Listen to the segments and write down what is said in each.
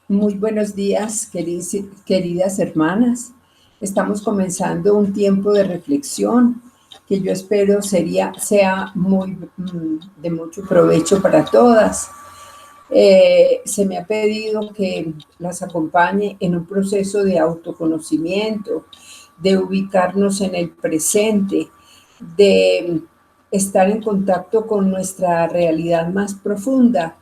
Muy buenos días, queridas hermanas. Estamos comenzando un tiempo de reflexión que yo espero sea de mucho provecho para todas. Se me ha pedido que las acompañe en un proceso de autoconocimiento, de ubicarnos en el presente, de estar en contacto con nuestra realidad más profunda,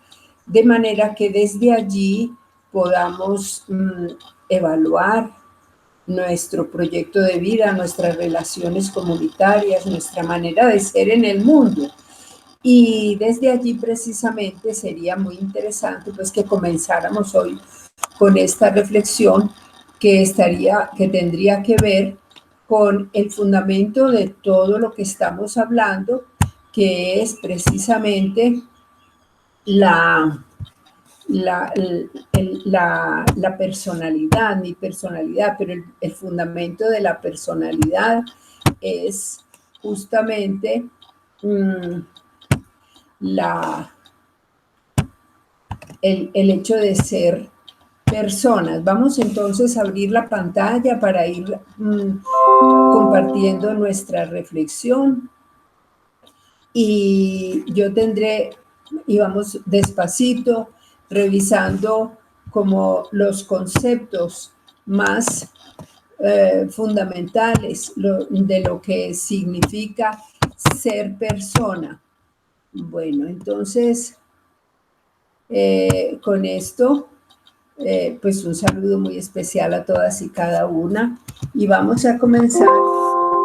de manera que desde allí podamos evaluar nuestro proyecto de vida, nuestras relaciones comunitarias, nuestra manera de ser en el mundo. Y desde allí precisamente sería muy interesante pues que comenzáramos hoy con esta reflexión que tendría que ver con el fundamento de todo lo que estamos hablando, que es precisamente la, la personalidad, mi personalidad, pero el fundamento de la personalidad es justamente mmm, la, el hecho de ser personas. Vamos entonces a abrir la pantalla para ir compartiendo nuestra reflexión y y vamos despacito, revisando como los conceptos más fundamentales de lo que significa ser persona. Bueno, entonces, con esto, pues un saludo muy especial a todas y cada una. Y vamos a comenzar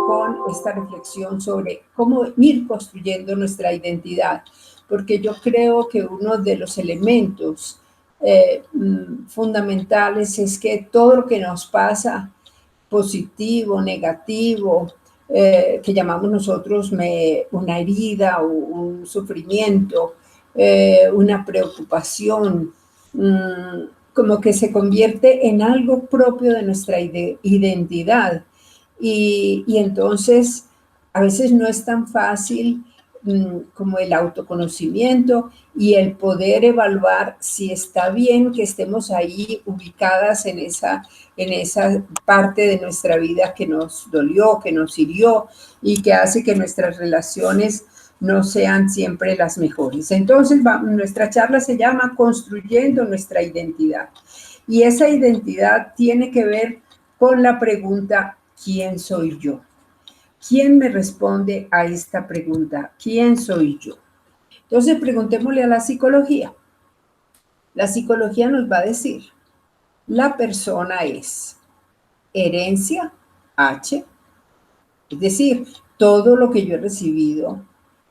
con esta reflexión sobre cómo ir construyendo nuestra identidad, porque yo creo que uno de los elementos fundamentales es que todo lo que nos pasa, positivo, negativo, que llamamos nosotros una herida o un sufrimiento, una preocupación, como que se convierte en algo propio de nuestra identidad. Y entonces a veces no es tan fácil como el autoconocimiento y el poder evaluar si está bien que estemos ahí ubicadas en esa parte de nuestra vida que nos dolió, que nos hirió y que hace que nuestras relaciones no sean siempre las mejores. Entonces, nuestra charla se llama Construyendo nuestra identidad. Y esa identidad tiene que ver con la pregunta, ¿quién soy yo? ¿Quién me responde a esta pregunta? ¿Quién soy yo? Entonces, preguntémosle a la psicología. La psicología nos va a decir, la persona es herencia, H, es decir, todo lo que yo he recibido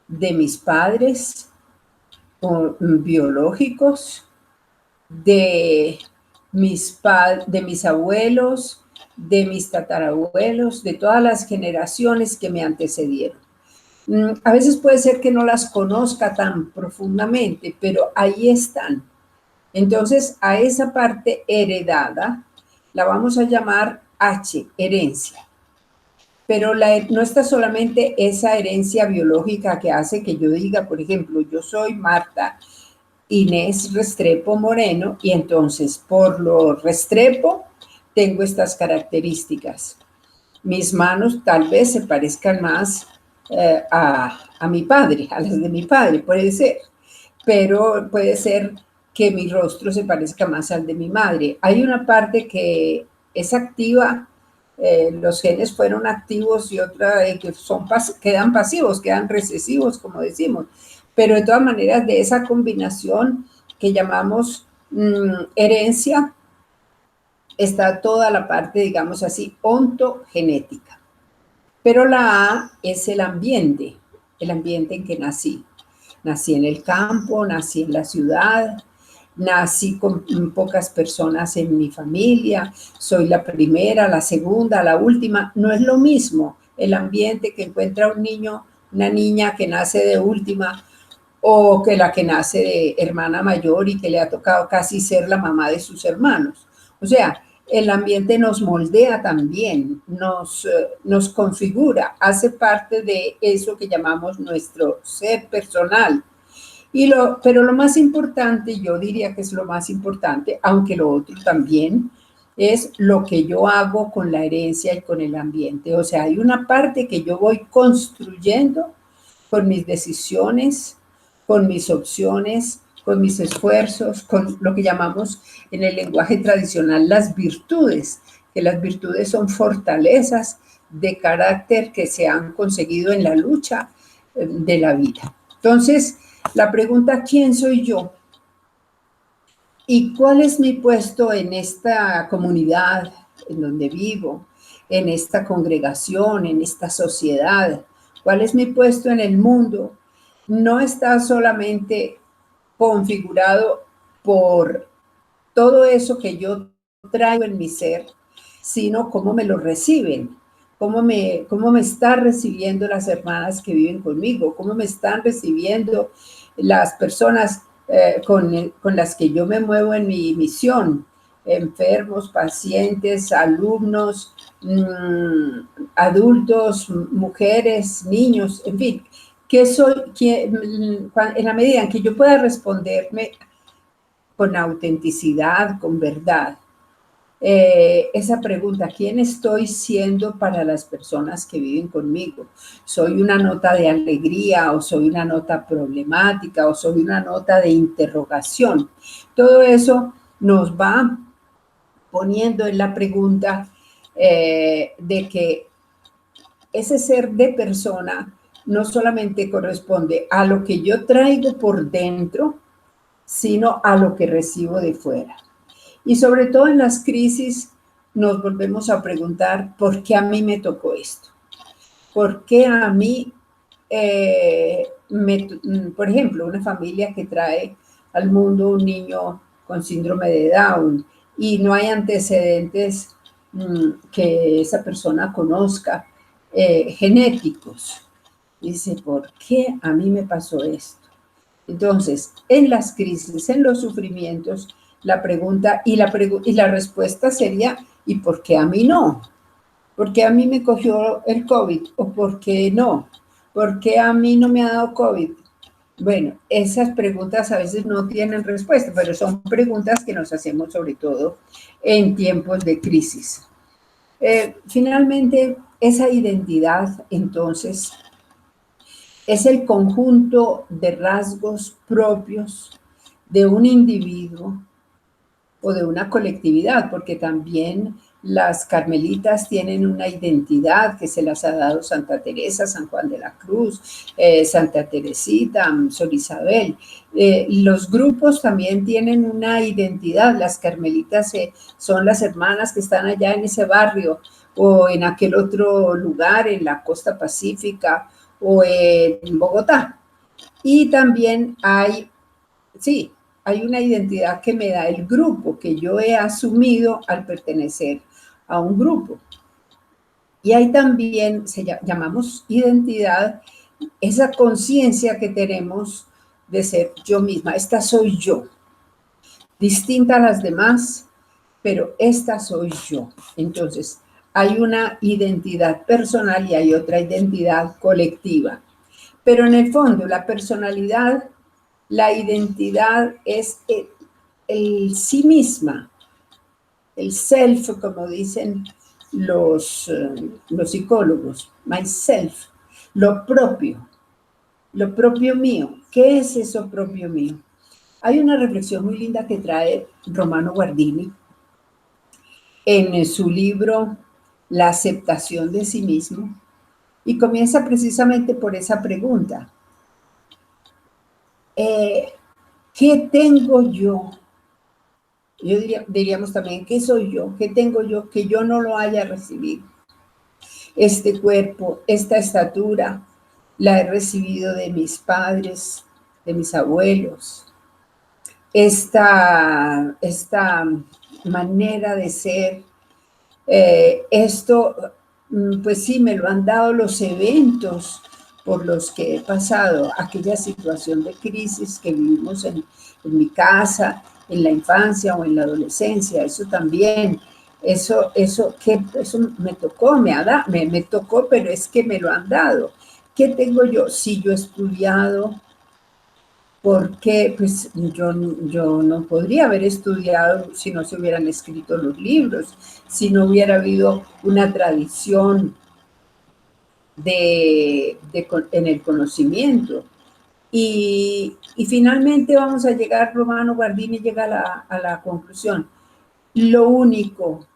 de mis padres biológicos, de de mis abuelos, de mis tatarabuelos, de todas las generaciones que me antecedieron. A veces puede ser que no las conozca tan profundamente, pero ahí están. Entonces, a esa parte heredada la vamos a llamar H, herencia. Pero no está solamente esa herencia biológica que hace que yo diga, por ejemplo, yo soy Marta Inés Restrepo Moreno y entonces por lo Restrepo tengo estas características. Mis manos tal vez se parezcan más a mi padre, a las de mi padre, puede ser, pero puede ser que mi rostro se parezca más al de mi madre. Hay una parte que es activa, los genes fueron activos y otra que quedan pasivos, quedan recesivos, como decimos. Pero de todas maneras, de esa combinación que llamamos herencia, está toda la parte, digamos así, ontogenética. Pero la A es el ambiente en que nací. Nací en el campo, nací en la ciudad, nací con pocas personas en mi familia, soy la primera, la segunda, la última. No es lo mismo el ambiente que encuentra un niño, una niña que nace de última o que la que nace de hermana mayor y que le ha tocado casi ser la mamá de sus hermanos. O sea, el ambiente nos moldea también, nos configura, hace parte de eso que llamamos nuestro ser personal. Pero lo más importante, yo diría que es lo más importante, aunque lo otro también, es lo que yo hago con la herencia y con el ambiente. O sea, hay una parte que yo voy construyendo con mis decisiones, con mis opciones, con mis esfuerzos, con lo que llamamos en el lenguaje tradicional las virtudes, que las virtudes son fortalezas de carácter que se han conseguido en la lucha de la vida. Entonces, la pregunta, ¿quién soy yo? ¿Y cuál es mi puesto en esta comunidad en donde vivo, en esta congregación, en esta sociedad? ¿Cuál es mi puesto en el mundo? No está solamente configurado por todo eso que yo traigo en mi ser, sino cómo me lo reciben, cómo me están recibiendo las hermanas que viven conmigo, cómo me están recibiendo las personas con las que yo me muevo en mi misión, enfermos, pacientes, alumnos, adultos, mujeres, niños, en fin, que soy, en la medida en que yo pueda responderme con autenticidad, con verdad, esa pregunta, ¿quién estoy siendo para las personas que viven conmigo? ¿Soy una nota de alegría o soy una nota problemática o soy una nota de interrogación? Todo eso nos va poniendo en la pregunta de que ese ser de persona no solamente corresponde a lo que yo traigo por dentro, sino a lo que recibo de fuera. Y sobre todo en las crisis nos volvemos a preguntar, ¿por qué a mí me tocó esto? ¿Por qué a mí, por ejemplo, una familia que trae al mundo un niño con síndrome de Down y no hay antecedentes que esa persona conozca genéticos? Dice, ¿por qué a mí me pasó esto? Entonces, en las crisis, en los sufrimientos, la pregunta y la respuesta sería, ¿y por qué a mí no? ¿Por qué a mí me cogió el COVID? ¿O por qué no? ¿Por qué a mí no me ha dado COVID? Bueno, esas preguntas a veces no tienen respuesta, pero son preguntas que nos hacemos sobre todo en tiempos de crisis. Finalmente, esa identidad, entonces, es el conjunto de rasgos propios de un individuo o de una colectividad, porque también las carmelitas tienen una identidad que se las ha dado Santa Teresa, San Juan de la Cruz, Santa Teresita, Sor Isabel. Los grupos también tienen una identidad. Las carmelitas son las hermanas que están allá en ese barrio o en aquel otro lugar, en la costa pacífica o en Bogotá. Y también hay una identidad que me da el grupo, que yo he asumido al pertenecer a un grupo. Y hay también, llamamos identidad, esa conciencia que tenemos de ser yo misma. Esta soy yo, distinta a las demás, pero esta soy yo. Entonces, hay una identidad personal y hay otra identidad colectiva. Pero en el fondo, la personalidad, la identidad es el sí misma, el self, como dicen los psicólogos, myself, lo propio mío. ¿Qué es eso propio mío? Hay una reflexión muy linda que trae Romano Guardini en su libro La aceptación de sí mismo y comienza precisamente por esa pregunta. ¿Qué tengo yo? Diríamos también, ¿qué soy yo? ¿Qué tengo yo que yo no lo haya recibido? Este cuerpo, esta estatura, la he recibido de mis padres, de mis abuelos. Esta manera de ser, esto, pues sí, me lo han dado los eventos por los que he pasado, aquella situación de crisis que vivimos en mi casa, en la infancia o en la adolescencia, eso también, eso me tocó, me tocó, pero es que me lo han dado. ¿Qué tengo yo? Si yo he estudiado, porque pues yo no podría haber estudiado si no se hubieran escrito los libros, si no hubiera habido una tradición en el conocimiento. Y finalmente vamos a llegar, Romano Guardini llega a la conclusión, lo único,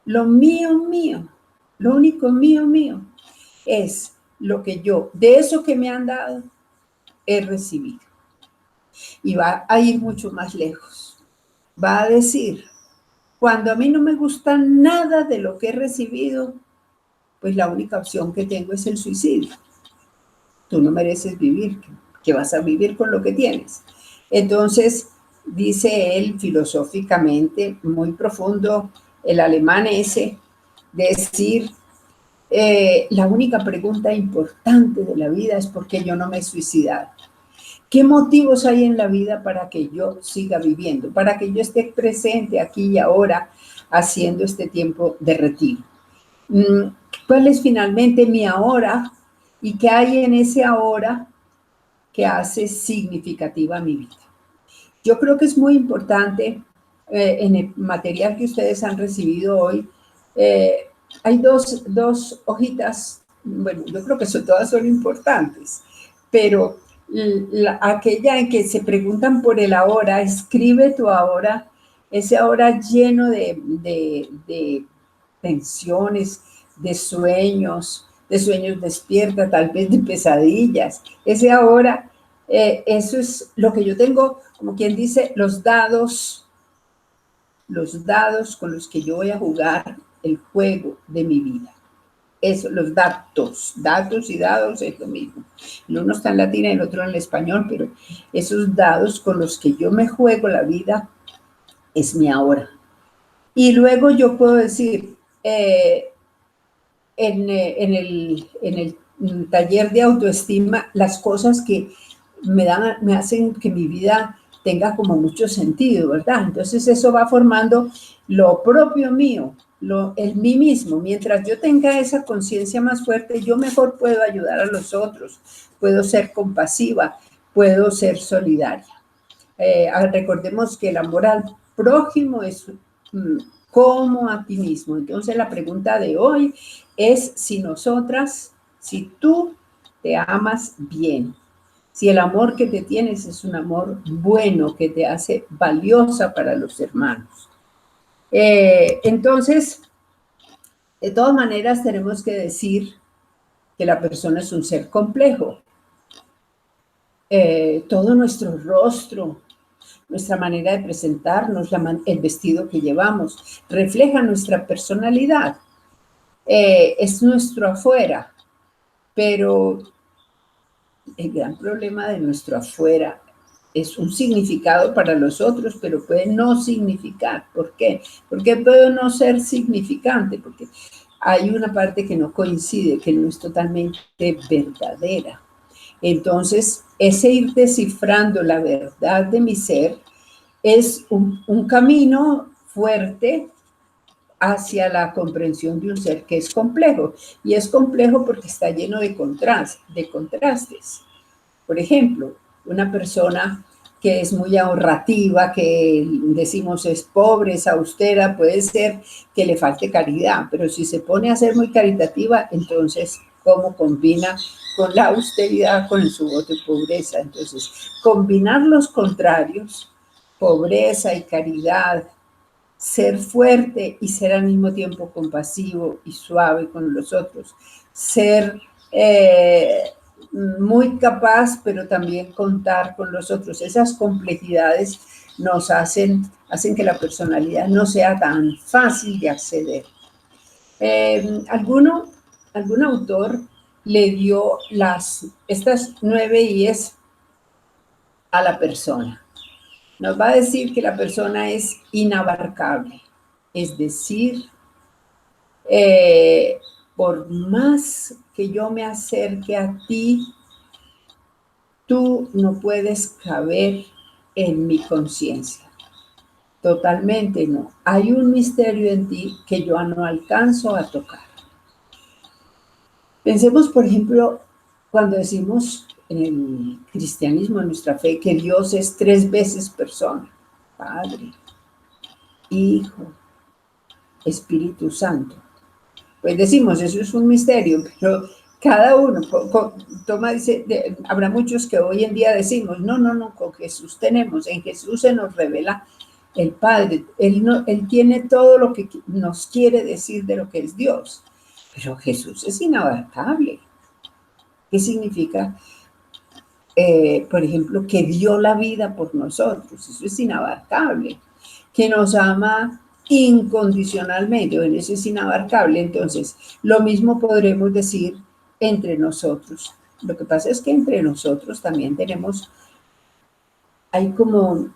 lo mío, lo único mío, es lo que yo, de eso que me han dado, he recibido. Y va a ir mucho más lejos. Va a decir, cuando a mí no me gusta nada de lo que he recibido, pues la única opción que tengo es el suicidio. Tú no mereces vivir, que vas a vivir con lo que tienes. Entonces, dice él filosóficamente, muy profundo, el alemán ese, decir, la única pregunta importante de la vida es por qué yo no me he suicidado. ¿Qué motivos hay en la vida para que yo siga viviendo? Para que yo esté presente aquí y ahora haciendo este tiempo de retiro. ¿Cuál es finalmente mi ahora? ¿Y qué hay en ese ahora que hace significativa mi vida? Yo creo que es muy importante en el material que ustedes han recibido hoy. Hay dos hojitas, bueno, yo creo que todas son importantes, pero aquella en que se preguntan por el ahora, escribe tu ahora, ese ahora lleno de tensiones, de sueños despierta, tal vez de pesadillas. Ese ahora, eso es lo que yo tengo, como quien dice, los dados con los que yo voy a jugar el juego de mi vida. Eso, los datos y dados es lo mismo. El uno está en latín y el otro en el español, pero esos dados con los que yo me juego la vida es mi ahora. Y luego yo puedo decir, en el taller de autoestima, las cosas que me hacen que mi vida tenga como mucho sentido, ¿verdad? Entonces eso va formando lo propio mío, el mí mismo. Mientras yo tenga esa conciencia más fuerte, yo mejor puedo ayudar a los otros, puedo ser compasiva, puedo ser solidaria. Recordemos que el amor al prójimo es como a ti mismo. Entonces la pregunta de hoy es si tú te amas bien, si el amor que te tienes es un amor bueno que te hace valiosa para los hermanos. Entonces, de todas maneras tenemos que decir que la persona es un ser complejo. Todo nuestro rostro, nuestra manera de presentarnos, el vestido que llevamos, refleja nuestra personalidad. Es nuestro afuera, pero el gran problema de nuestro afuera es un significado para los otros, pero puede no significar. ¿Por qué? Porque puede no ser significante, porque hay una parte que no coincide, que no es totalmente verdadera. Entonces, ese ir descifrando la verdad de mi ser es un camino fuerte hacia la comprensión de un ser que es complejo. Y es complejo porque está lleno de contrastes. Por ejemplo, una persona que es muy ahorrativa, que decimos es pobre, es austera, puede ser que le falte caridad, pero si se pone a ser muy caritativa, entonces, ¿cómo combina con la austeridad, con su voto de pobreza? Entonces, combinar los contrarios, pobreza y caridad, ser fuerte y ser al mismo tiempo compasivo y suave con los otros, ser muy capaz, pero también contar con los otros. Esas complejidades nos hacen que la personalidad no sea tan fácil de acceder. Algún autor le dio estas 9 I's a la persona. Nos va a decir que la persona es inabarcable, es decir, por más que yo me acerque a ti, tú no puedes caber en mi conciencia. Totalmente no. Hay un misterio en ti que yo no alcanzo a tocar. Pensemos, por ejemplo, cuando decimos el cristianismo, en nuestra fe, que Dios es 3 veces persona: Padre, Hijo, Espíritu Santo. Pues decimos, eso es un misterio, pero cada uno toma, dice, habrá muchos que hoy en día decimos, no, con Jesús tenemos, en Jesús se nos revela el Padre, él tiene todo lo que nos quiere decir de lo que es Dios, pero Jesús es inabarcable. ¿Qué significa? Por ejemplo, que dio la vida por nosotros, eso es inabarcable. Que nos ama incondicionalmente, bueno, eso es inabarcable. Entonces, lo mismo podremos decir entre nosotros. Lo que pasa es que entre nosotros también hay como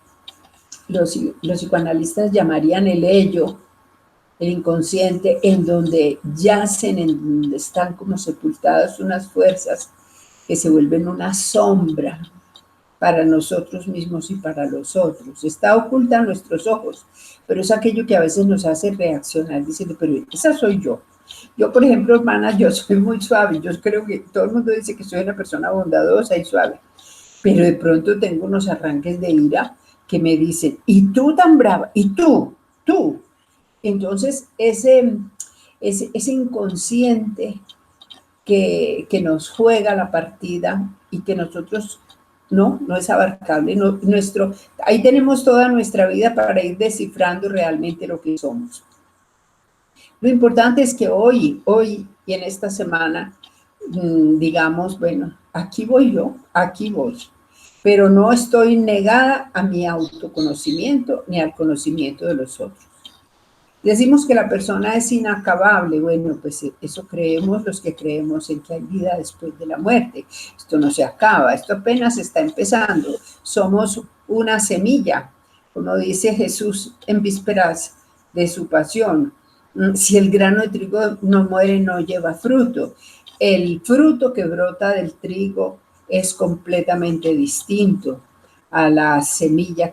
los psicoanalistas llamarían el ello, el inconsciente, en donde yacen, en donde están como sepultadas unas fuerzas que se vuelven una sombra para nosotros mismos y para los otros. Está oculta a nuestros ojos, pero es aquello que a veces nos hace reaccionar diciendo, pero esa soy yo. Yo, por ejemplo, hermana, yo soy muy suave. Yo creo que todo el mundo dice que soy una persona bondadosa y suave, pero de pronto tengo unos arranques de ira que me dicen, y tú tan brava, y tú. Entonces, ese inconsciente que nos juega la partida y que nosotros no es abarcable. Ahí tenemos toda nuestra vida para ir descifrando realmente lo que somos. Lo importante es que hoy y en esta semana, digamos, bueno, aquí voy yo, aquí voy, pero no estoy negada a mi autoconocimiento ni al conocimiento de los otros. Decimos que la persona es inacabable. Bueno, pues eso creemos los que creemos en que hay vida después de la muerte. Esto no se acaba, esto apenas está empezando. Somos una semilla, como dice Jesús en vísperas de su pasión. Si el grano de trigo no muere, no lleva fruto. El fruto que brota del trigo es completamente distinto a la semilla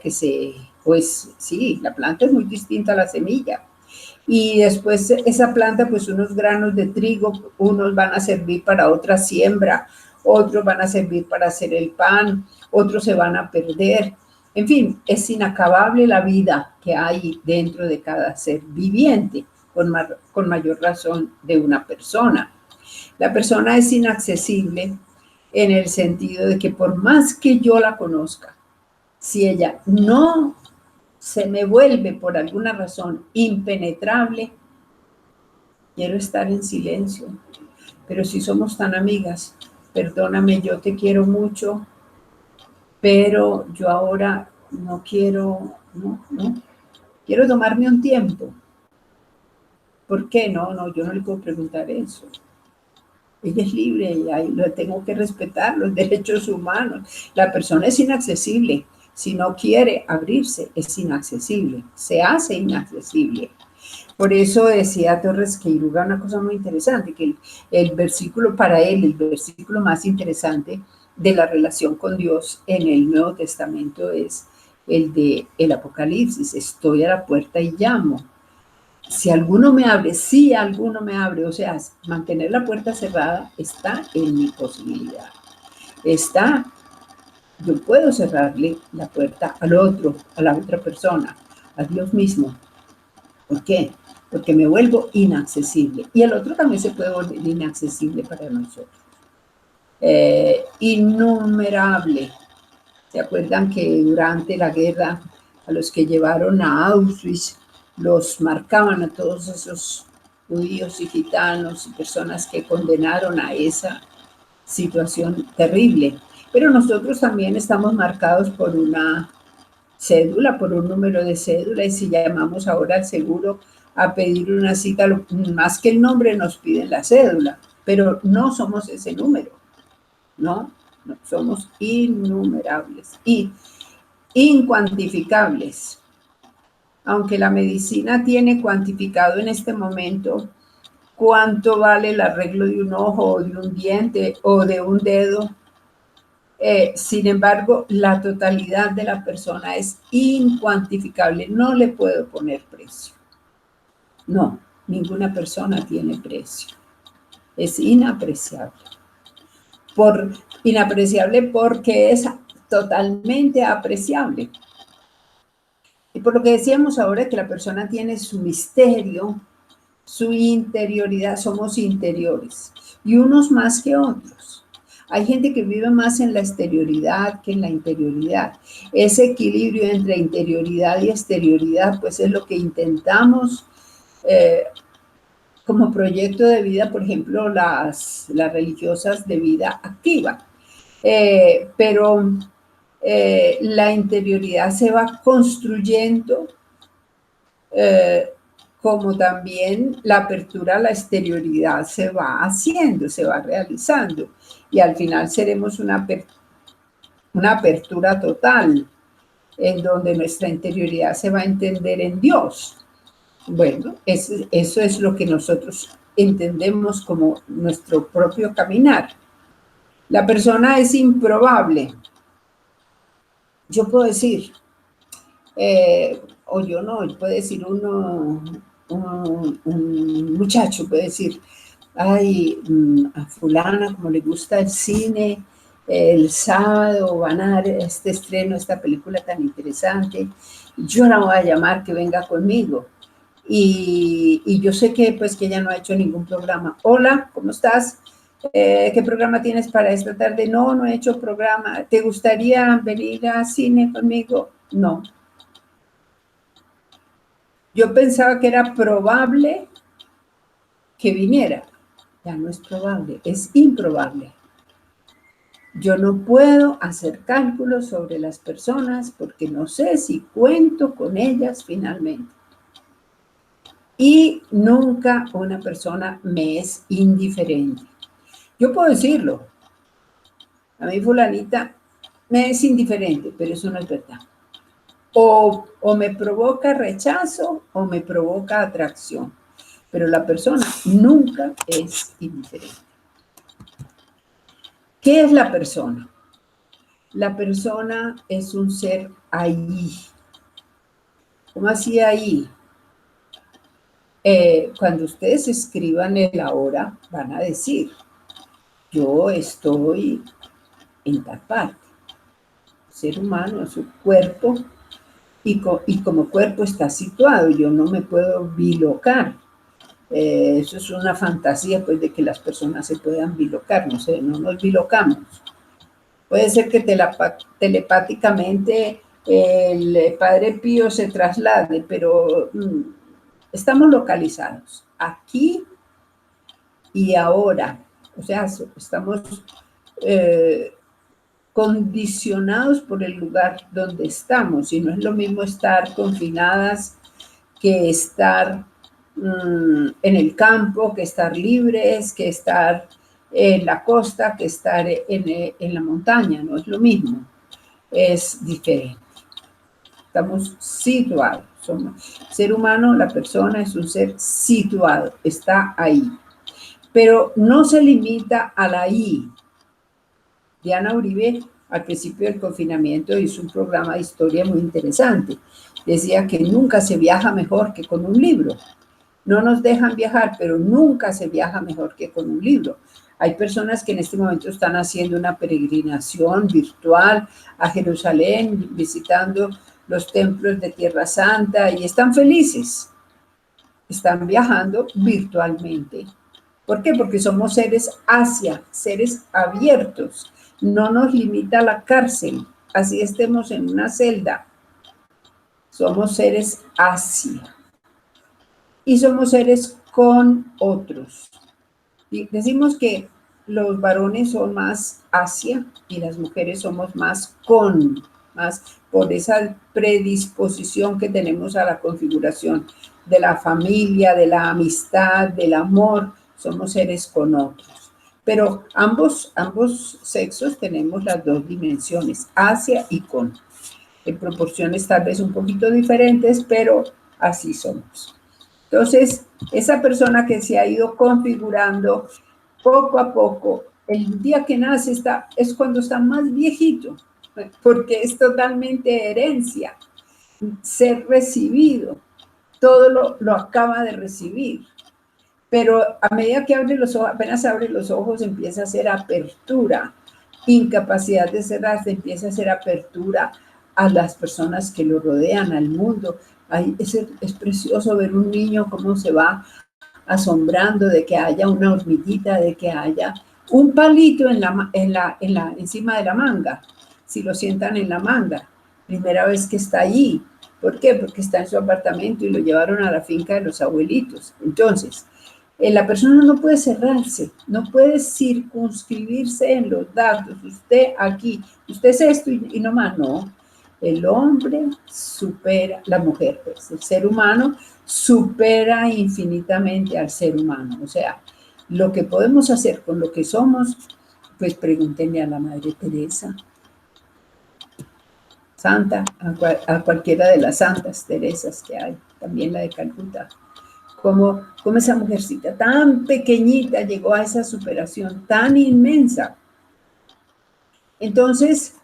pues sí, la planta es muy distinta a la semilla. Y después esa planta, pues unos granos de trigo, unos van a servir para otra siembra, otros van a servir para hacer el pan, otros se van a perder. En fin, es inacabable la vida que hay dentro de cada ser viviente, con mayor razón de una persona. La persona es inaccesible en el sentido de que por más que yo la conozca, si ella no se me vuelve por alguna razón impenetrable, quiero estar en silencio. Pero si somos tan amigas, perdóname, yo te quiero mucho, pero yo ahora no quiero, no, quiero tomarme un tiempo. ¿Por qué? No, yo no le puedo preguntar eso. Ella es libre y ahí lo tengo que respetar, los derechos humanos. La persona es inaccesible. Si no quiere abrirse, es inaccesible. Se hace inaccesible. Por eso decía Torres Queiroga una cosa muy interesante, que el versículo para él, el versículo más interesante de la relación con Dios en el Nuevo Testamento es el de el Apocalipsis. Estoy a la puerta y llamo. Si alguno me abre, o sea, mantener la puerta cerrada está en mi posibilidad. Yo puedo cerrarle la puerta al otro, a la otra persona, a Dios mismo. ¿Por qué? Porque me vuelvo inaccesible. Y el otro también se puede volver inaccesible para nosotros. Innumerable. ¿Se acuerdan que durante la guerra a los que llevaron a Auschwitz los marcaban a todos esos judíos y gitanos y personas que condenaron a esa situación terrible? Pero nosotros también estamos marcados por una cédula, por un número de cédula, y si llamamos ahora al seguro a pedir una cita, más que el nombre nos piden la cédula, pero no somos ese número, no somos innumerables y incuantificables. Aunque la medicina tiene cuantificado en este momento cuánto vale el arreglo de un ojo o de un diente o de un dedo, sin embargo, la totalidad de la persona es incuantificable, no le puedo poner precio. No, ninguna persona tiene precio, es inapreciable. por inapreciable porque es totalmente apreciable. Y por lo que decíamos ahora, que la persona tiene su misterio, su interioridad, somos interiores, y unos más que otros. Hay gente que vive más en la exterioridad que en la interioridad. Ese equilibrio entre interioridad y exterioridad, pues es lo que intentamos como proyecto de vida, por ejemplo, las religiosas de vida activa. Pero la interioridad se va construyendo como también la apertura a la exterioridad se va haciendo, se va realizando, y al final seremos una apertura total, en donde nuestra interioridad se va a entender en Dios. Bueno, eso es lo que nosotros entendemos como nuestro propio caminar. La persona es improbable. Yo puedo decir, o yo no, puede decir un muchacho, puede decir, ay, a fulana como le gusta el cine, el sábado van a dar este estreno, esta película tan interesante, yo la voy a llamar que venga conmigo. Y yo sé que pues que ella no ha hecho ningún programa. Hola, ¿cómo estás? ¿Qué programa tienes para esta tarde? No, no he hecho programa. ¿Te gustaría venir a cine conmigo? No. Yo pensaba que era probable que viniera. Ya no es probable, es improbable. Yo no puedo hacer cálculos sobre las personas porque no sé si cuento con ellas finalmente. Y nunca una persona me es indiferente. Yo puedo decirlo. A mí fulanita me es indiferente, pero eso no es verdad. O me provoca rechazo o me provoca atracción. Pero la persona nunca es indiferente. ¿Qué es la persona? La persona es un ser ahí. ¿Cómo así ahí? Cuando ustedes escriban el ahora, van a decir, yo estoy en tal parte. El ser humano es su cuerpo y como cuerpo está situado. Yo no me puedo bilocar. Eso es una fantasía, pues, de que las personas se puedan bilocar. No sé, no nos bilocamos. Puede ser que telepáticamente el Padre Pío se traslade, pero estamos localizados aquí y ahora. O sea, estamos condicionados por el lugar donde estamos, y no es lo mismo estar confinadas que estar en el campo, que estar libres, que estar en la costa, que estar en la montaña, no es lo mismo, es diferente. Estamos situados, somos ser humano, la persona es un ser situado, está ahí, pero no se limita a la ahí. Diana Uribe, al principio del confinamiento, hizo un programa de historia muy interesante. Decía que nunca se viaja mejor que con un libro. No nos dejan viajar, pero nunca se viaja mejor que con un libro. Hay personas que en este momento están haciendo una peregrinación virtual a Jerusalén, visitando los templos de Tierra Santa, y están felices. Están viajando virtualmente. ¿Por qué? Porque somos seres Asia, seres abiertos. No nos limita la cárcel, así estemos en una celda. Somos seres Asia. Y somos seres con otros. Y decimos que los varones son más Asia y las mujeres somos más con, más por esa predisposición que tenemos a la configuración de la familia, de la amistad, del amor. Somos seres con otros. Pero ambos sexos tenemos las dos dimensiones, Asia y con, en proporciones tal vez un poquito diferentes, pero así somos. Entonces, esa persona que se ha ido configurando poco a poco, el día que nace es cuando está más viejito, porque es totalmente herencia, ser recibido, todo lo acaba de recibir. pero a medida que abre los ojos, apenas abre los ojos, empieza a hacer apertura, incapacidad de cerrarse, empieza a hacer apertura a las personas que lo rodean, al mundo. Ay, es precioso ver un niño cómo se va asombrando de que haya una hormiguita, de que haya un palito encima de la manga, si lo sientan en la manga, primera vez que está allí. ¿Por qué? Porque está en su apartamento y lo llevaron a la finca de los abuelitos. Entonces, la persona no puede cerrarse, no puede circunscribirse en los datos. Usted aquí, usted es esto y no más, no. El hombre supera, la mujer, pues, el ser humano supera infinitamente al ser humano. O sea, lo que podemos hacer con lo que somos, pues pregúntenle a la Madre Teresa, santa, a cualquiera de las santas Teresas que hay, también la de Calcuta. Como esa mujercita tan pequeñita llegó a esa superación tan inmensa. Entonces,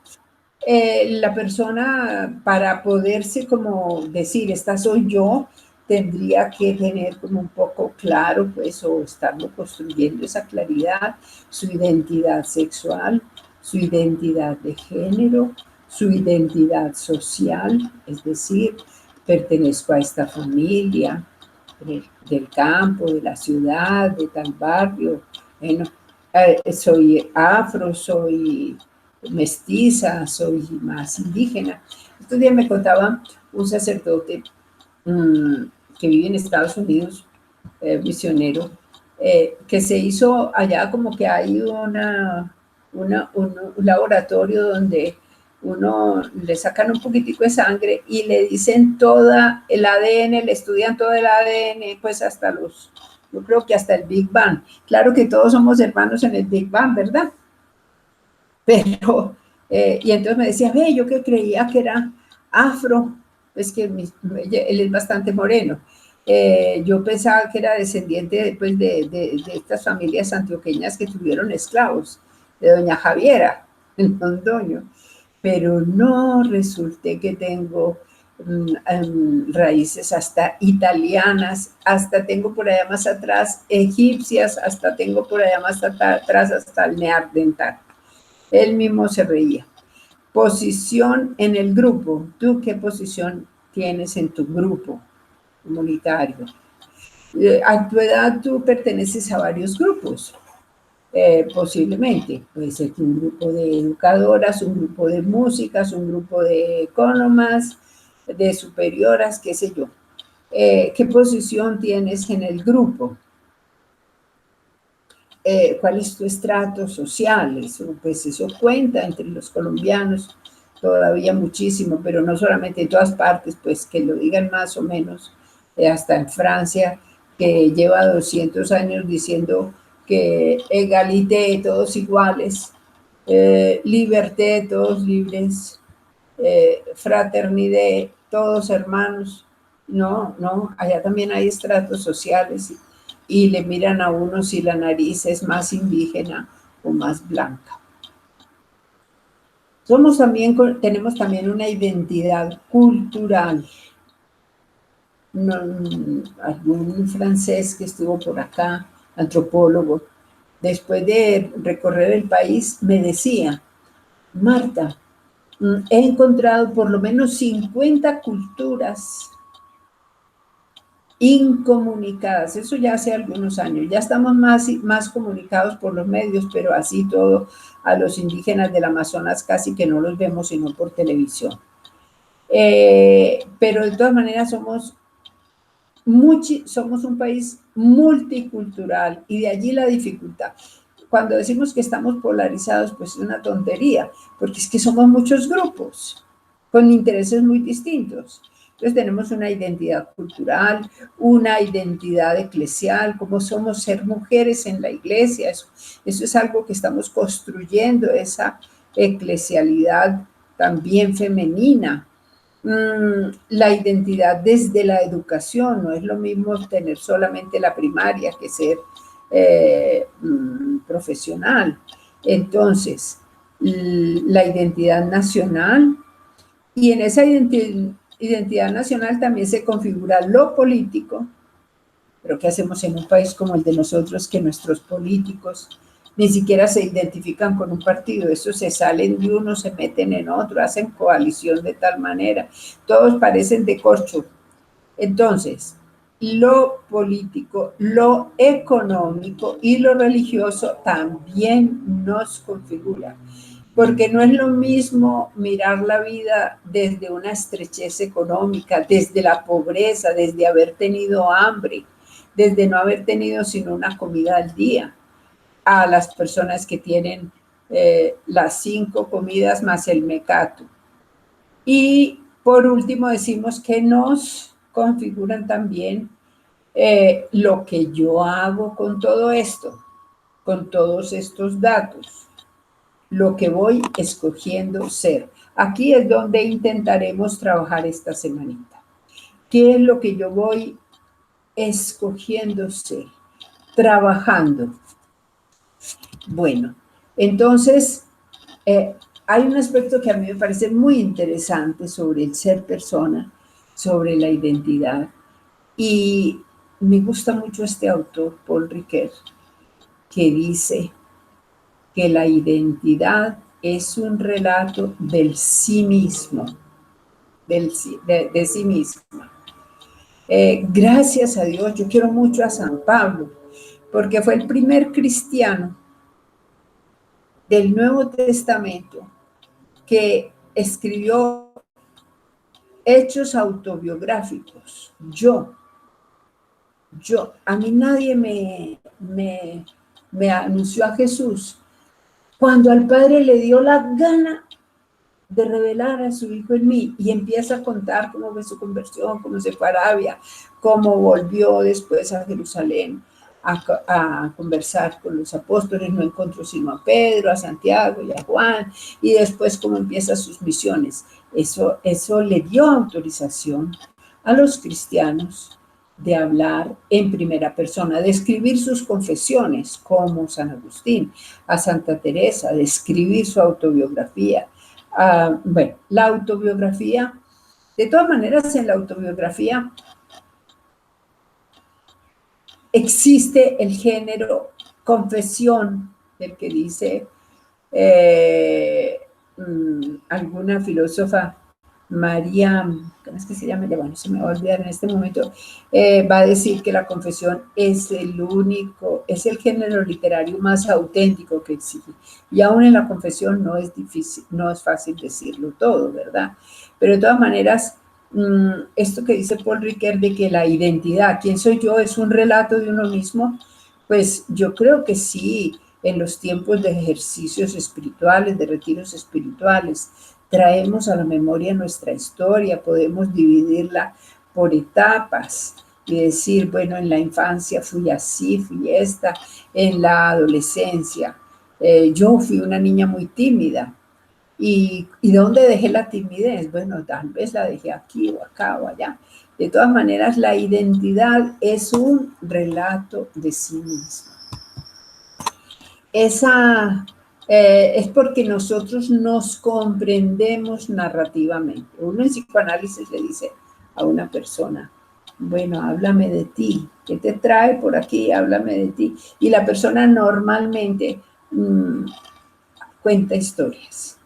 la persona, para poderse como decir, esta soy yo, tendría que tener como un poco claro, pues, o estarlo construyendo esa claridad, su identidad sexual, su identidad de género, su identidad social, es decir, pertenezco a esta familia, del campo, de la ciudad, de tal barrio. Bueno, soy afro, soy mestiza, soy más indígena. Estos días me contaba un sacerdote que vive en Estados Unidos, misionero, que se hizo allá como que hay un laboratorio donde uno le sacan un poquitico de sangre y le dicen toda el ADN, le estudian todo el ADN, pues hasta yo creo que hasta el Big Bang. Claro que todos somos hermanos en el Big Bang, ¿verdad? Pero, y entonces me decía, ve, yo que creía que era afro, pues que él es bastante moreno. Yo pensaba que era descendiente pues, de estas familias antioqueñas que tuvieron esclavos, de doña Javiera, en Londoño. Pero no, resulté que tengo raíces hasta italianas, hasta tengo por allá más atrás egipcias, hasta tengo por allá más atrás hasta el neandertal. Él mismo se reía. Posición en el grupo. ¿Tú qué posición tienes en tu grupo comunitario? A tu edad tú perteneces a varios grupos. Posiblemente, puede ser que un grupo de educadoras, un grupo de músicas, un grupo de economas, de superioras, qué sé yo. ¿Qué posición tienes en el grupo? ¿Cuál es tu estrato social? Eso, pues eso cuenta entre los colombianos todavía muchísimo, pero no solamente en todas partes, pues que lo digan más o menos, hasta en Francia, que lleva 200 años diciendo que égalité, todos iguales, liberté, todos libres, fraternidad, todos hermanos. No, no, allá también hay estratos sociales y le miran a uno si la nariz es más indígena o más blanca. Tenemos también una identidad cultural. Algún francés que estuvo por acá, antropólogo, después de recorrer el país, me decía, Marta, he encontrado por lo menos 50 culturas incomunicadas, eso ya hace algunos años, ya estamos más comunicados por los medios, pero así todo, a los indígenas del Amazonas casi que no los vemos sino por televisión. Pero de todas maneras somos un país multicultural y de allí la dificultad. Cuando decimos que estamos polarizados, pues es una tontería, porque es que somos muchos grupos con intereses muy distintos. Entonces tenemos una identidad cultural, una identidad eclesial, como somos ser mujeres en la iglesia, eso es algo que estamos construyendo, esa eclesialidad también femenina. La identidad desde la educación, no es lo mismo tener solamente la primaria que ser profesional. Entonces, la identidad nacional, y en esa identidad nacional también se configura lo político, Pero ¿qué hacemos en un país como el de nosotros, que nuestros políticos ni siquiera se identifican con un partido? Esos se salen de uno, se meten en otro, hacen coalición de tal manera. Todos parecen de corcho. Entonces, lo político, lo económico y lo religioso también nos configura, porque no es lo mismo mirar la vida desde una estrechez económica, desde la pobreza, desde haber tenido hambre, desde no haber tenido sino una comida al día, a las personas que tienen las 5 comidas más el mecato. Y por último decimos que nos configuran también lo que yo hago con todo esto, con todos estos datos, lo que voy escogiendo ser. Aquí es donde intentaremos trabajar esta semanita. ¿Qué es lo que yo voy escogiendo ser? Trabajando. Bueno, entonces hay un aspecto que a mí me parece muy interesante sobre el ser persona, sobre la identidad, y me gusta mucho este autor, Paul Ricoeur, que dice que la identidad es un relato del sí mismo, de sí misma. Gracias a Dios, yo quiero mucho a San Pablo, porque fue el primer cristiano del Nuevo Testamento que escribió hechos autobiográficos. A mí nadie me anunció a Jesús. Cuando al Padre le dio la gana de revelar a su Hijo en mí, y empieza a contar cómo fue su conversión, cómo se fue a Arabia, cómo volvió después a Jerusalén a conversar con los apóstoles, no encontró sino a Pedro, a Santiago y a Juan, y después cómo empieza sus misiones. Eso le dio autorización a los cristianos de hablar en primera persona, de escribir sus confesiones, como San Agustín, a Santa Teresa, de escribir su autobiografía. Bueno, la autobiografía, de todas maneras, en la autobiografía existe el género confesión, del que dice alguna filósofa, María, ¿cómo es que se llama? Bueno, se me va a olvidar en este momento, va a decir que la confesión es es el género literario más auténtico que existe. Y aún en la confesión no es difícil, no es fácil decirlo todo, ¿verdad? Pero de todas maneras, esto que dice Paul Ricoeur de que la identidad, quién soy yo, es un relato de uno mismo, pues yo creo que sí, en los tiempos de ejercicios espirituales, de retiros espirituales, traemos a la memoria nuestra historia, podemos dividirla por etapas y decir, bueno, en la infancia fui así, fui esta, en la adolescencia. Yo fui una niña muy tímida. ¿Y dónde dejé la timidez? Bueno, tal vez la dejé aquí o acá o allá. De todas maneras, la identidad es un relato de sí mismo. Es porque nosotros nos comprendemos narrativamente. Uno en psicoanálisis le dice a una persona, bueno, háblame de ti, ¿qué te trae por aquí? Háblame de ti. Y la persona normalmente cuenta historias.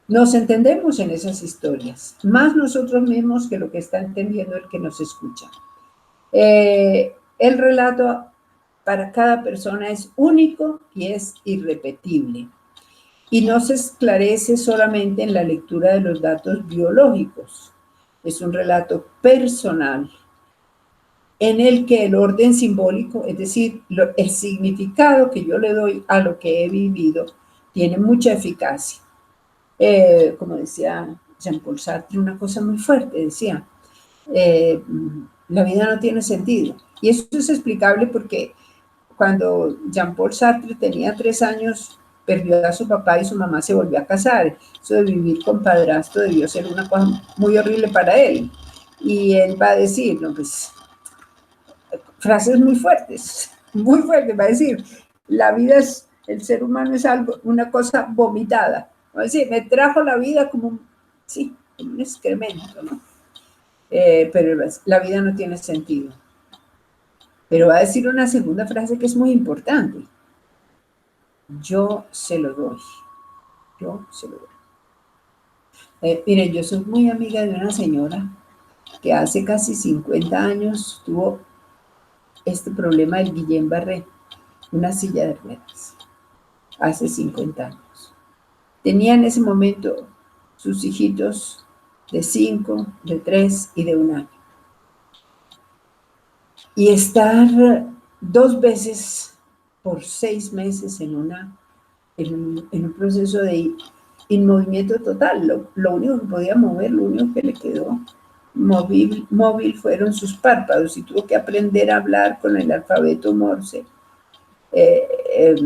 Nos entendemos en esas historias, más nosotros mismos que lo que está entendiendo el que nos escucha. El relato para cada persona es único y es irrepetible. Y no se esclarece solamente en la lectura de los datos biológicos. Es un relato personal en el que el orden simbólico, es decir, el significado que yo le doy a lo que he vivido, tiene mucha eficacia. Como decía Jean-Paul Sartre, una cosa muy fuerte, decía, la vida no tiene sentido. Y eso es explicable porque cuando Jean-Paul Sartre tenía 3 años, perdió a su papá y su mamá se volvió a casar. Eso de vivir con padrastro debió ser una cosa muy horrible para él. Y él va a decir, no, pues, frases muy fuertes, va a decir, la vida es, el ser humano es algo, una cosa vomitada. Va a decir, me trajo la vida como sí, como un excremento, ¿no? Pero la vida no tiene sentido. Pero va a decir una segunda frase que es muy importante. Yo se lo doy. Yo se lo doy. Miren, yo soy muy amiga de una señora que hace casi 50 años tuvo este problema del Guillain-Barré, una silla de ruedas, hace 50 años. Tenía en ese momento sus hijitos de 5, de 3 y de 1 año. Y estar 2 veces por 6 meses en un proceso de inmovimiento total. Lo único que podía mover, lo único que le quedó móvil fueron sus párpados y tuvo que aprender a hablar con el alfabeto Morse, eh, eh,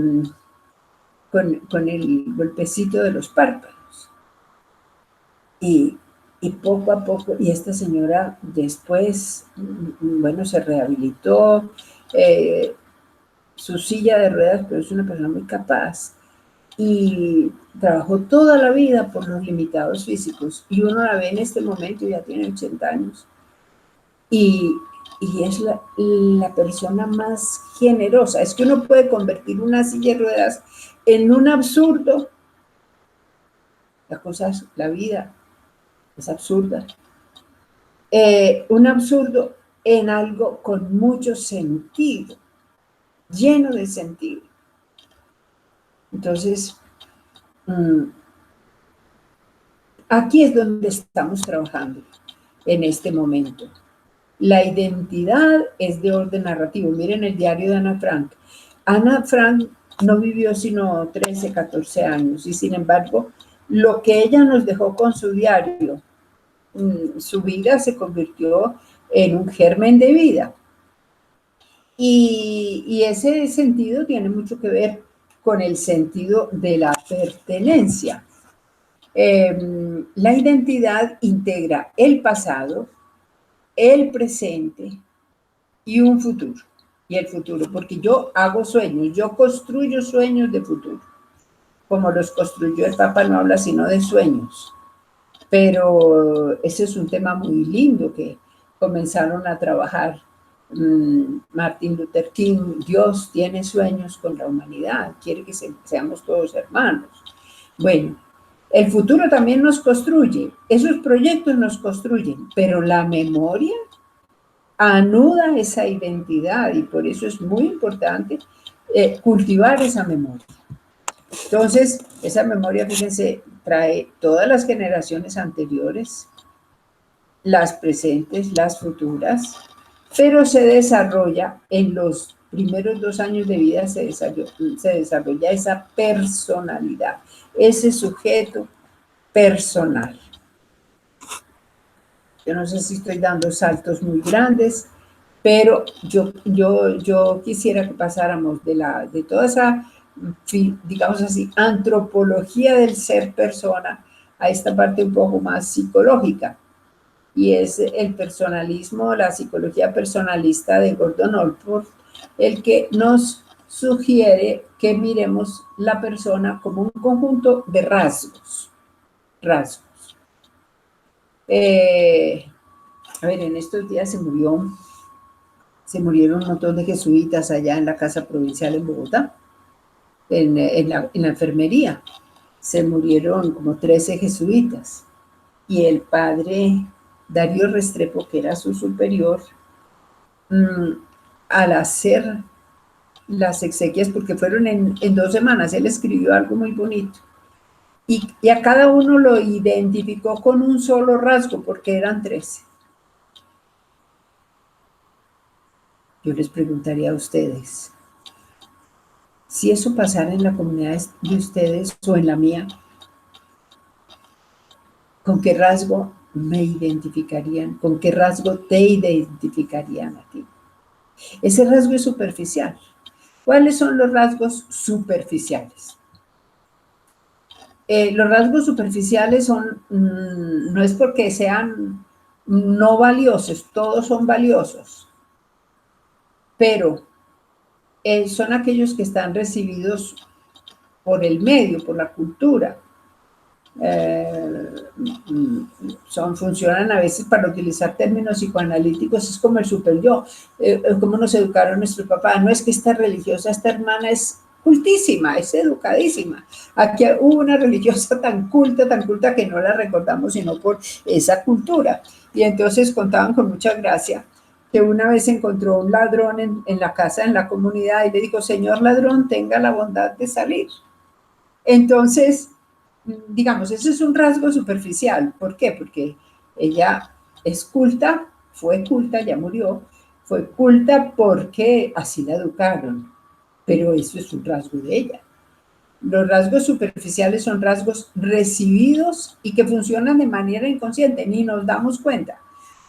con el golpecito de los párpados. Y poco a poco, y esta señora después, bueno, se rehabilitó, su silla de ruedas, pero es una persona muy capaz y trabajó toda la vida por los limitados físicos. Y uno la ve en este momento, ya tiene 80 años, y, es la persona más generosa. Es que uno puede convertir una silla de ruedas en un absurdo. La vida es absurda. Un absurdo en algo con mucho sentido, lleno de sentido. Entonces, aquí es donde estamos trabajando en este momento. La identidad es de orden narrativo. Miren el diario de Ana Frank. Ana Frank no vivió sino 13, 14 años y sin embargo, lo que ella nos dejó con su diario, su vida se convirtió en un germen de vida. Y ese sentido tiene mucho que ver con el sentido de la pertenencia. La identidad integra el pasado, el presente y un futuro. Y el futuro, porque yo hago sueños, yo construyo sueños de futuro. Como los construyó el Papa, no habla sino de sueños. Pero ese es un tema muy lindo que comenzaron a trabajar Martin Luther King. Dios tiene sueños con la humanidad, quiere que seamos todos hermanos. Bueno, el futuro también nos construye, esos proyectos nos construyen, pero la memoria anuda esa identidad y por eso es muy importante cultivar esa memoria. Entonces, esa memoria, fíjense, trae todas las generaciones anteriores, las presentes, las futuras, pero se desarrolla en los primeros 2 años de vida, se desarrolla esa personalidad, ese sujeto personal. Yo no sé si estoy dando saltos muy grandes, pero yo quisiera que pasáramos de toda esa, digamos así, antropología del ser persona a esta parte un poco más psicológica, y es el personalismo, la psicología personalista de Gordon Allport, el que nos sugiere que miremos la persona como un conjunto de rasgos. A ver, en estos días se murieron un montón de jesuitas allá en la Casa Provincial en Bogotá, en la enfermería. Se murieron como 13 jesuitas. Y el padre Darío Restrepo, que era su superior, al hacer las exequias, porque fueron en 2 semanas, él escribió algo muy bonito. Y a cada uno lo identificó con un solo rasgo, porque eran 13. Yo les preguntaría a ustedes, si eso pasara en la comunidad de ustedes o en la mía, ¿con qué rasgo me identificarían? ¿Con qué rasgo te identificarían a ti? Ese rasgo es superficial. ¿Cuáles son los rasgos superficiales? Los rasgos superficiales son, no es porque sean no valiosos, todos son valiosos, pero son aquellos que están recibidos por el medio, por la cultura. eh, funcionan a veces para utilizar términos psicoanalíticos, es como el super yo, como nos educaron nuestros papás. No es que esta religiosa, esta hermana es cultísima, es educadísima. Aquí hubo una religiosa tan culta que no la recordamos sino por esa cultura. Y entonces contaban con mucha gracia que una vez encontró un ladrón en la casa, en la comunidad, y le dijo: señor ladrón, tenga la bondad de salir. Entonces, digamos, ese es un rasgo superficial. ¿Por qué? Porque ella es culta, fue culta, ya murió, fue culta porque así la educaron, pero eso es un rasgo de ella. Los rasgos superficiales son rasgos recibidos y que funcionan de manera inconsciente, ni nos damos cuenta.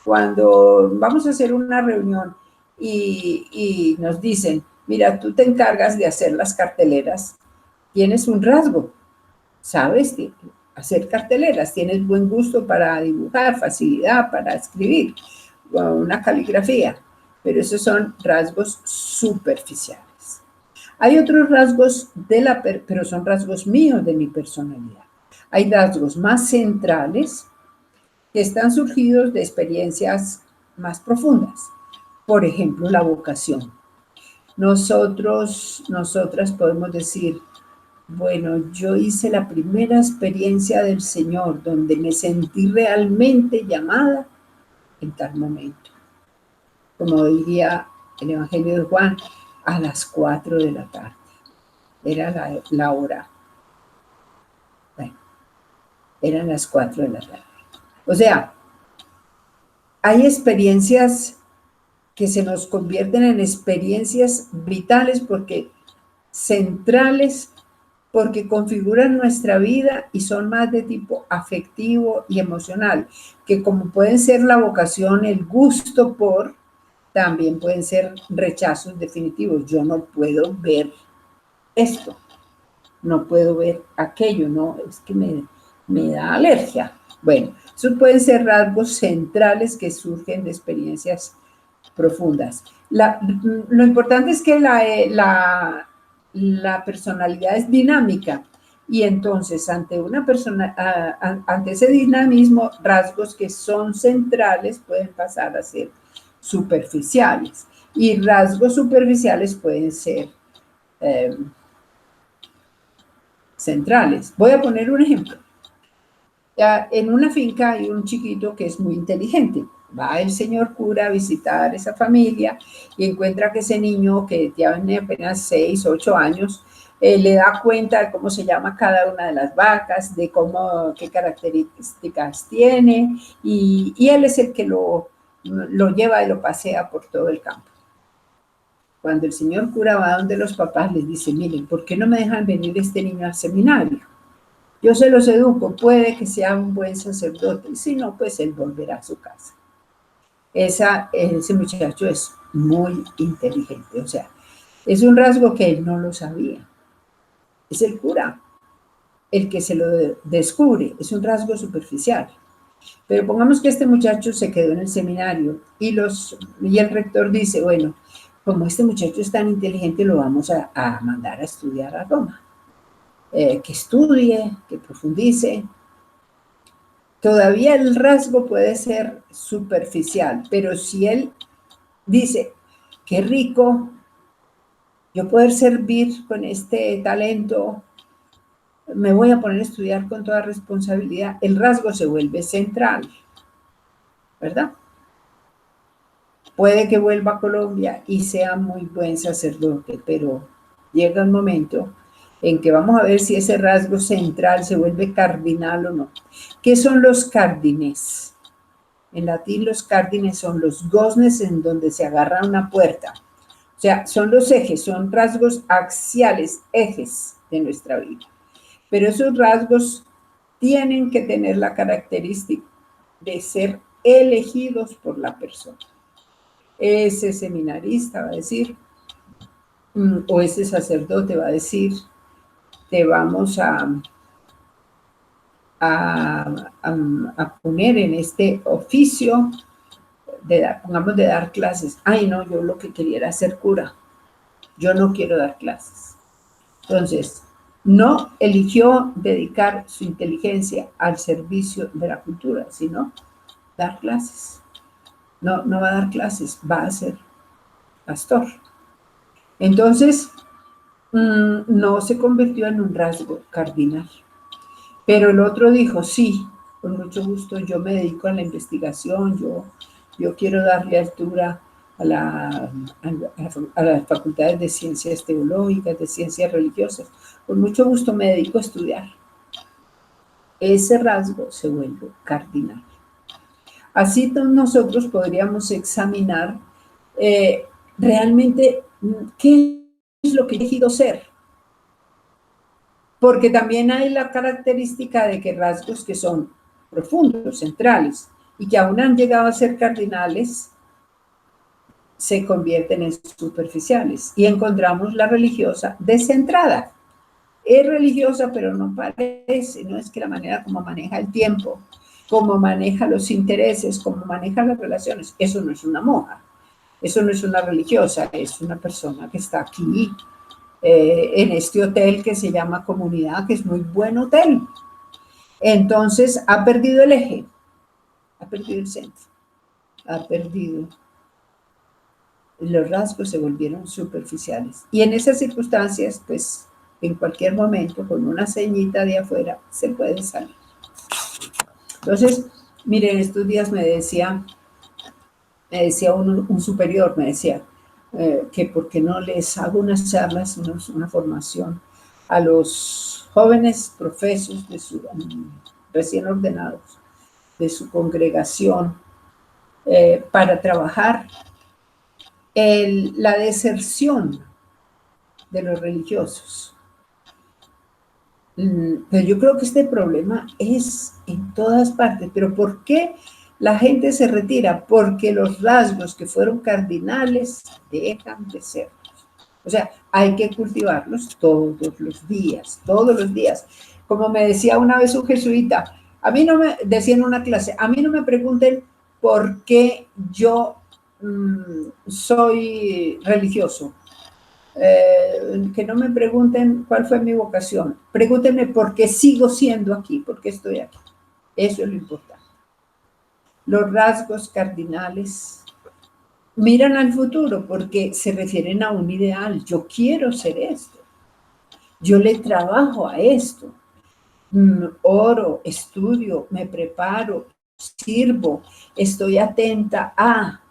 Cuando vamos a hacer una reunión y nos dicen: mira, tú te encargas de hacer las carteleras, tienes un rasgo, sabes hacer carteleras, tienes buen gusto para dibujar, facilidad para escribir, una caligrafía, pero esos son rasgos superficiales. Hay otros rasgos pero son rasgos míos de mi personalidad. Hay rasgos más centrales que están surgidos de experiencias más profundas. Por ejemplo, la vocación. Nosotras podemos decir: bueno, yo hice la primera experiencia del Señor donde me sentí realmente llamada en tal momento. Como diría el Evangelio de Juan, a las 4 de la tarde. Era la hora. Bueno, eran las 4 de la tarde. O sea, hay experiencias que se nos convierten en experiencias vitales porque centrales, porque configuran nuestra vida y son más de tipo afectivo y emocional, que como pueden ser la vocación, el gusto por, también pueden ser rechazos definitivos. Yo no puedo ver esto, no puedo ver aquello, no, es que me da alergia. Bueno, esos pueden ser rasgos centrales que surgen de experiencias profundas. Lo importante es que la personalidad es dinámica y entonces ante ante ese dinamismo, rasgos que son centrales pueden pasar a ser superficiales y rasgos superficiales pueden ser centrales. Voy a poner un ejemplo. Ya en una finca hay un chiquito que es muy inteligente. Va el señor cura a visitar esa familia y encuentra que ese niño, que tiene apenas 6, 8 años, le da cuenta de cómo se llama cada una de las vacas, de qué características tiene, y él es el que lo lleva y lo pasea por todo el campo. Cuando el señor cura va donde los papás, les dice: miren, ¿por qué no me dejan venir este niño al seminario? Yo se los educo, puede que sea un buen sacerdote, y si no, pues él volverá a su casa. Ese muchacho es muy inteligente, o sea, es un rasgo que él no lo sabía. Es el cura el que se lo descubre, es un rasgo superficial. Pero pongamos que este muchacho se quedó en el seminario y el rector dice: bueno, como este muchacho es tan inteligente, lo vamos a mandar a estudiar a Roma. Que estudie, que profundice. Todavía el rasgo puede ser superficial, pero si él dice: qué rico yo poder servir con este talento, me voy a poner a estudiar con toda responsabilidad, el rasgo se vuelve central, ¿verdad? Puede que vuelva a Colombia y sea muy buen sacerdote, pero llega un momento en que vamos a ver si ese rasgo central se vuelve cardinal o no. ¿Qué son los cárdines? En latín los cárdines son los goznes en donde se agarra una puerta. O sea, son los ejes, son rasgos axiales, ejes de nuestra vida. Pero esos rasgos tienen que tener la característica de ser elegidos por la persona. Ese seminarista va a decir, o ese sacerdote va a decir: te vamos a poner en este oficio pongamos de dar clases. Ay, no, yo lo que quería era ser cura. Yo no quiero dar clases. Entonces, No eligió dedicar su inteligencia al servicio de la cultura, sino dar clases. No, no va a dar clases, va a ser pastor. Entonces, no se convirtió en un rasgo cardinal. Pero el otro dijo, sí, con mucho gusto, yo me dedico a la investigación, yo quiero darle altura a las facultades de ciencias teológicas, de ciencias religiosas. Con mucho gusto me dedico a estudiar. Ese rasgo se vuelve cardinal. Así nosotros podríamos examinar realmente qué es lo que he elegido ser. Porque también hay la característica de que rasgos que son profundos, centrales, y que aún han llegado a ser cardinales, se convierten en superficiales. Y encontramos la religiosa descentrada. Es religiosa, pero no parece, no es que la manera como maneja el tiempo, como maneja los intereses, como maneja las relaciones, eso no es una monja, eso no es una religiosa, es una persona que está aquí en este hotel que se llama Comunidad, que es muy buen hotel. Entonces ha perdido el eje, ha perdido el centro, ha perdido, los rasgos se volvieron superficiales. Y en esas circunstancias, pues en cualquier momento, con una ceñita de afuera, se puede salir. Entonces, miren, estos días me decía un superior, me decía que por qué no les hago unas charlas, una formación a los jóvenes profesos de su, recién ordenados de su congregación para trabajar la deserción de los religiosos. Pero yo creo que este problema es en todas partes. ¿Pero por qué la gente se retira? Porque los rasgos que fueron cardinales dejan de ser. O sea, hay que cultivarlos todos los días, todos los días. Como me decía una vez un jesuita, a mí no me, decía en una clase, a mí no me pregunten por qué yo soy religioso. Que no me pregunten cuál fue mi vocación, pregúntenme por qué sigo siendo aquí, por qué estoy aquí. Eso es lo importante. Los rasgos cardinales miran al futuro porque se refieren a un ideal. Yo quiero ser esto, yo le trabajo a esto, oro, estudio, me preparo, sirvo, estoy atenta a,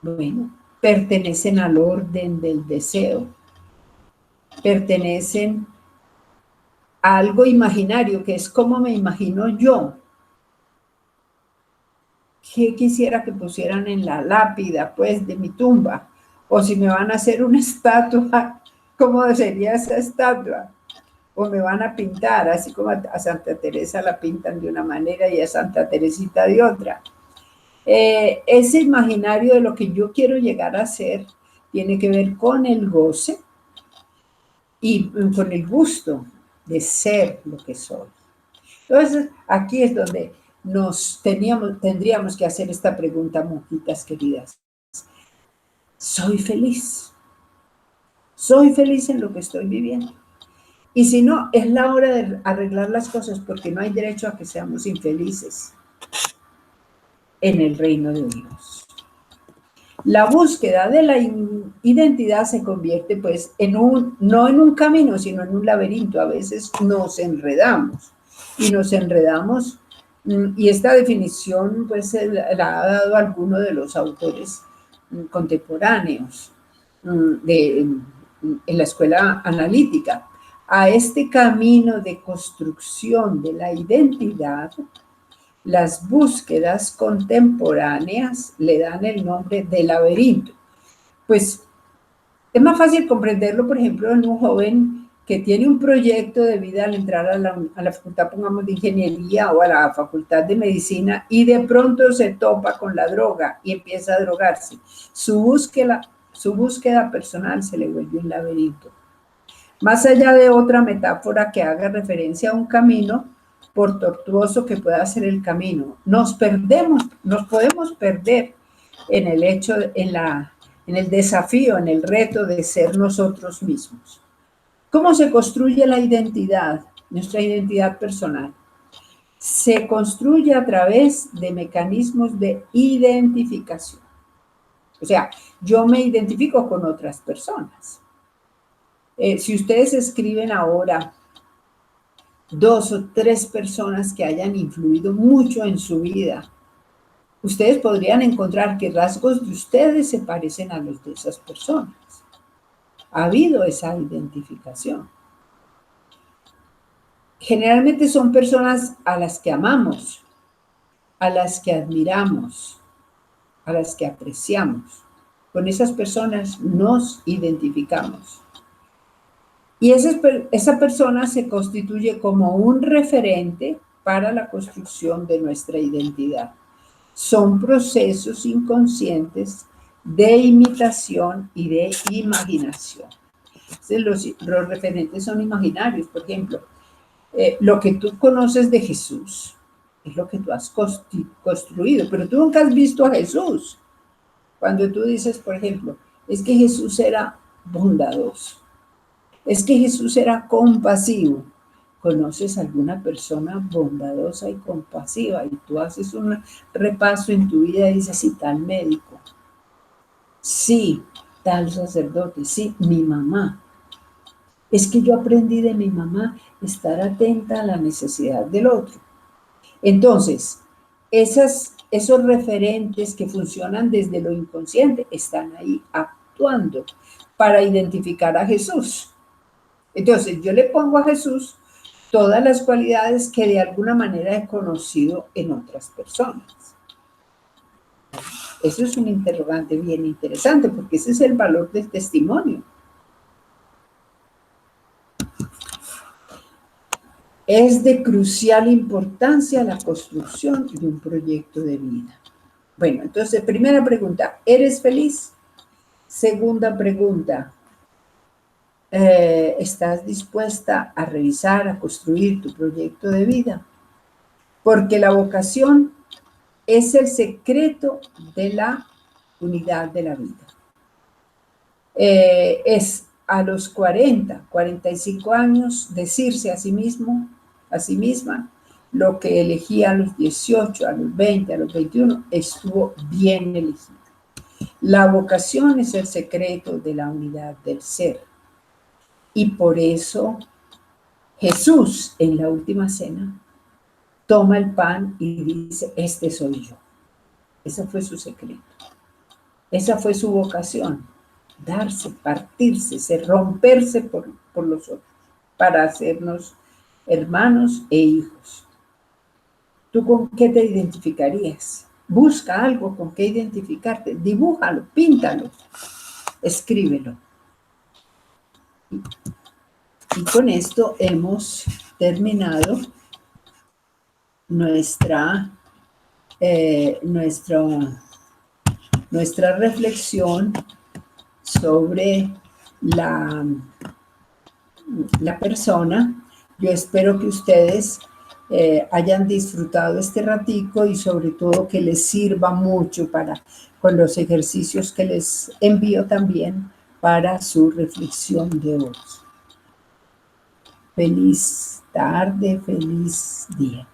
bueno, pertenecen al orden del deseo, pertenecen a algo imaginario, que es como me imagino yo. ¿Qué quisiera que pusieran en la lápida, pues, de mi tumba? O si me van a hacer una estatua, ¿cómo sería esa estatua? O me van a pintar, así como a Santa Teresa la pintan de una manera y a Santa Teresita de otra. Ese imaginario de lo que yo quiero llegar a ser tiene que ver con el goce y con el gusto de ser lo que soy. Entonces, aquí es donde tendríamos que hacer esta pregunta, monjitas queridas. ¿Soy feliz? ¿Soy feliz en lo que estoy viviendo? Y si no, es la hora de arreglar las cosas, porque no hay derecho a que seamos infelices en el reino de Dios. La búsqueda de la identidad se convierte pues no en un camino, sino en un laberinto. A veces nos enredamos y esta definición pues la ha dado alguno de los autores contemporáneos en la escuela analítica. A este camino de construcción de la identidad, las búsquedas contemporáneas le dan el nombre de laberinto. Pues es más fácil comprenderlo, por ejemplo, en un joven que tiene un proyecto de vida al entrar a la facultad, pongamos, de ingeniería o a la facultad de medicina, y de pronto se topa con la droga y empieza a drogarse. Su búsqueda personal se le vuelve un laberinto. Más allá de otra metáfora que haga referencia a un camino, por tortuoso que pueda ser el camino, nos podemos perder en el hecho, en el desafío, en el reto de ser nosotros mismos. ¿Cómo se construye la identidad, nuestra identidad personal? Se construye a través de mecanismos de identificación. O sea, yo me identifico con otras personas. Si ustedes escriben ahora 2 o 3 personas que hayan influido mucho en su vida, ustedes podrían encontrar que rasgos de ustedes se parecen a los de esas personas. Ha habido esa identificación. Generalmente son personas a las que amamos, a las que admiramos, a las que apreciamos. Con esas personas nos identificamos. Y esa persona se constituye como un referente para la construcción de nuestra identidad. Son procesos inconscientes de imitación y de imaginación. Entonces, los referentes son imaginarios. Por ejemplo, lo que tú conoces de Jesús es lo que tú has construido, pero tú nunca has visto a Jesús. Cuando tú dices, por ejemplo, es que Jesús era bondadoso, es que Jesús era compasivo. ¿Conoces alguna persona bondadosa y compasiva? Y tú haces un repaso en tu vida y dices, sí, tal médico, sí, tal sacerdote, sí, mi mamá. Es que yo aprendí de mi mamá estar atenta a la necesidad del otro. Entonces, esos referentes que funcionan desde lo inconsciente están ahí actuando para identificar a Jesús. Entonces, yo le pongo a Jesús todas las cualidades que de alguna manera he conocido en otras personas. Eso es un interrogante bien interesante, porque ese es el valor del testimonio. Es de crucial importancia la construcción de un proyecto de vida. Bueno, entonces, primera pregunta, ¿eres feliz? Segunda pregunta, ¿estás dispuesta a revisar, a construir tu proyecto de vida? Porque la vocación es el secreto de la unidad de la vida. Es a los 40, 45 años decirse a sí mismo, a sí misma, lo que elegí a los 18, a los 20, a los 21, estuvo bien elegido. La vocación es el secreto de la unidad del ser. Y por eso Jesús en la última cena toma el pan y dice, este soy yo. Ese fue su secreto. Esa fue su vocación. Darse, partirse, romperse por los otros, para hacernos hermanos e hijos. ¿Tú con qué te identificarías? Busca algo con qué identificarte. Dibújalo, píntalo, escríbelo. Y con esto hemos terminado nuestra reflexión sobre la persona. Yo espero que ustedes hayan disfrutado este ratico y sobre todo que les sirva mucho con los ejercicios que les envío también para su reflexión de hoy. Feliz tarde, feliz día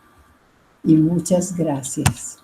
y muchas gracias.